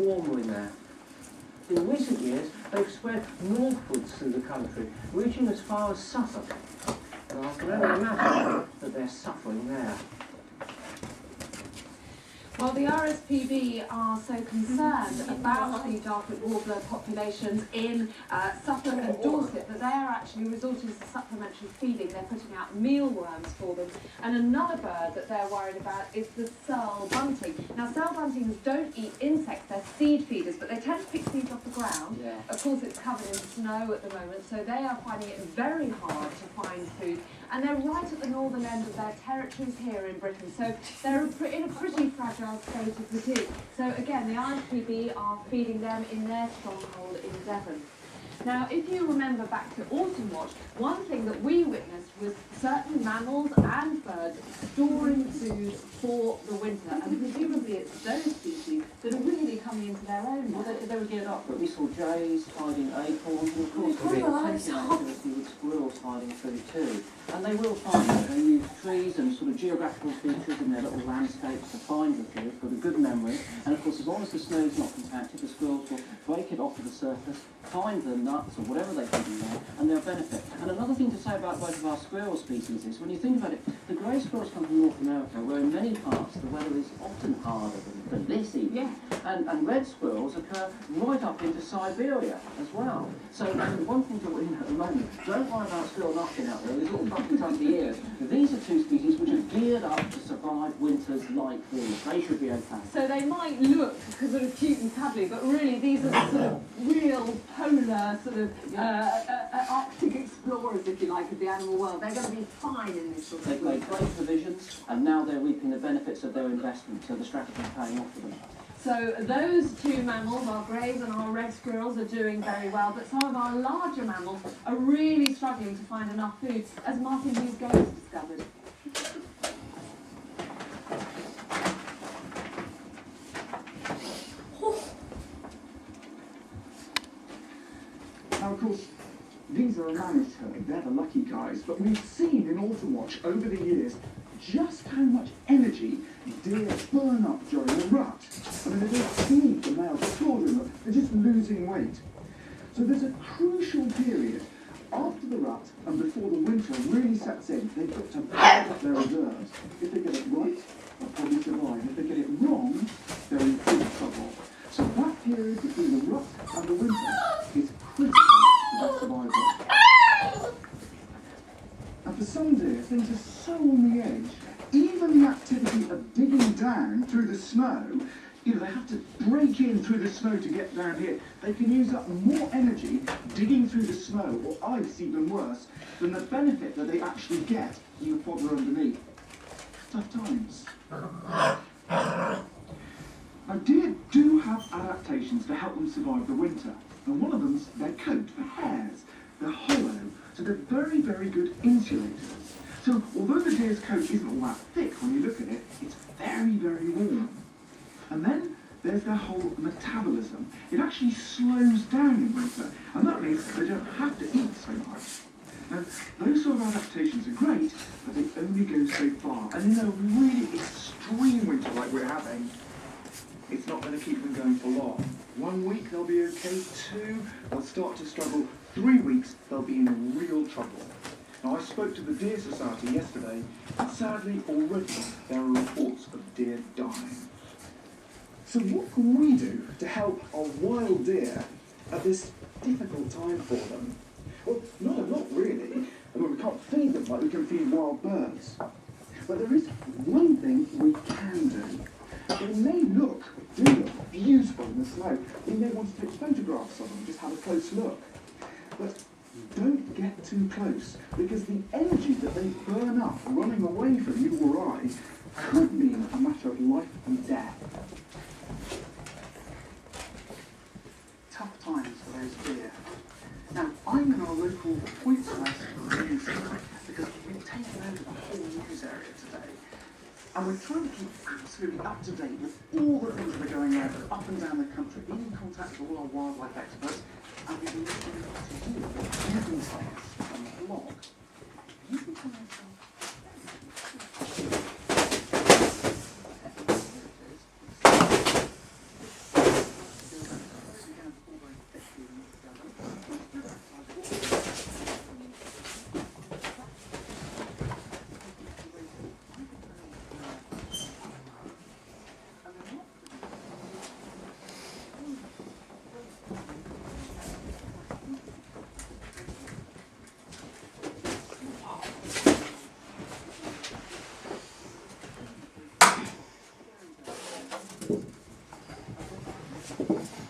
warmer in there. In recent years, they've spread northwards through the country, reaching as far as Suffolk. And I can only imagine that they're suffering there. Well, the RSPB are so concerned about the dark-winged warbler populations in Suffolk and Dorset that they are actually resorting to supplementary feeding. They're putting out mealworms for them. And another bird that they're worried about is the searle bunting. Now, searle buntings don't eat insects, they're seed feeders, but they tend to pick seeds off the ground. Yeah. Of course, it's covered in snow at the moment, so they are finding it very hard to find food. And they're right at the northern end of their territories here in Britain, so they're in a pretty fragile state of fatigue. So again, the RSPB are feeding them in their stronghold in Devon. Now, if you remember back to Autumn Watch, one thing that we witnessed was certain mammals and birds storing food for the winter, and presumably it's those species that are really coming into their own now. Well, they were geared up, but we saw jays hiding acorns, and of course there was activity with squirrels hiding food too. And they will find it. They use trees and sort of geographical features in their little landscapes to find the food, for the good memory. And of course, as long as the snow is not compacted, the squirrels will break it off to the surface, find the nuts or whatever they put in there, and they'll benefit. And another thing to say about both of our squirrel species is, when you think about it, the grey squirrels come from North America, where in many parts the weather is often harder than this even. Yeah. And red squirrels occur right up into Siberia as well. So one thing to worry at the moment, don't worry about squirrel knocking out there, there's all buckets under the ears. These are two species which are geared up to survive winters like these. They should be okay. So they might look sort of cute and cuddly, but really these are the sort of real polar sort of Arctic explorers, if you like, of the animal world. They're going to be fine in this sort of They've made great provisions, and now they're reaping the benefits of their investment, so the strategy is paying off for them. So those two mammals, our greys and our red squirrels, are doing very well, but some of our larger mammals are really struggling to find enough food, as Martin Hughes Gaines discovered. Now, of course, these are a managed herd, they're the lucky guys, but we've seen in Autumn Watch over the years just how much energy deer burn up during the rut. I mean, they don't feed the males at all, they're just losing weight. So there's a crucial period after the rut and before the winter really sets in. They've got to build up their reserves. If they get it right, they'll probably survive. If they get it wrong, they're in big trouble. So that period between the rut and the winter is critical to their survival. And for some deer, things are so on the edge. Even the activity of digging down through the snow, you know, they have to break in through the snow to get down here. They can use up more energy digging through the snow, or ice even worse, than the benefit that they actually get from the fodder underneath. Tough times. Now, deer do have adaptations to help them survive the winter. And one of them's their coat for hairs. They're hollow, so they're very, very good insulators. So, although the deer's coat isn't all that thick when you look at it, it's very, very warm. And then there's their whole metabolism. It actually slows down in winter, and that means they don't have to eat so much. Now, those sort of adaptations are great, but they only go so far. And in a really extreme winter like we're having, it's not going to keep them going for long. 1 week they'll be okay, 2 they'll start to struggle, 3 weeks they'll be in real trouble. Now, I spoke to the Deer Society yesterday, and sadly already there are reports of deer dying. So what can we do to help our wild deer at this difficult time for them? Well, not a lot really. I mean, we can't feed them like we can feed wild birds. But there is one thing we can do. It may do look beautiful in the snow. We may want to take photographs of them, just have a close look. But don't get too close, because the energy that they burn up running away from you or I could mean a matter of life and death. Tough times for those deer. Now, I'm in our local point source news site because we've taken over the whole news area today. And we're trying to keep absolutely up to date with all the things that are going on up and down the country, being in contact with all our wildlife experts, and we've been listening to you, the insights from the blog. You can tell yourself. Bye.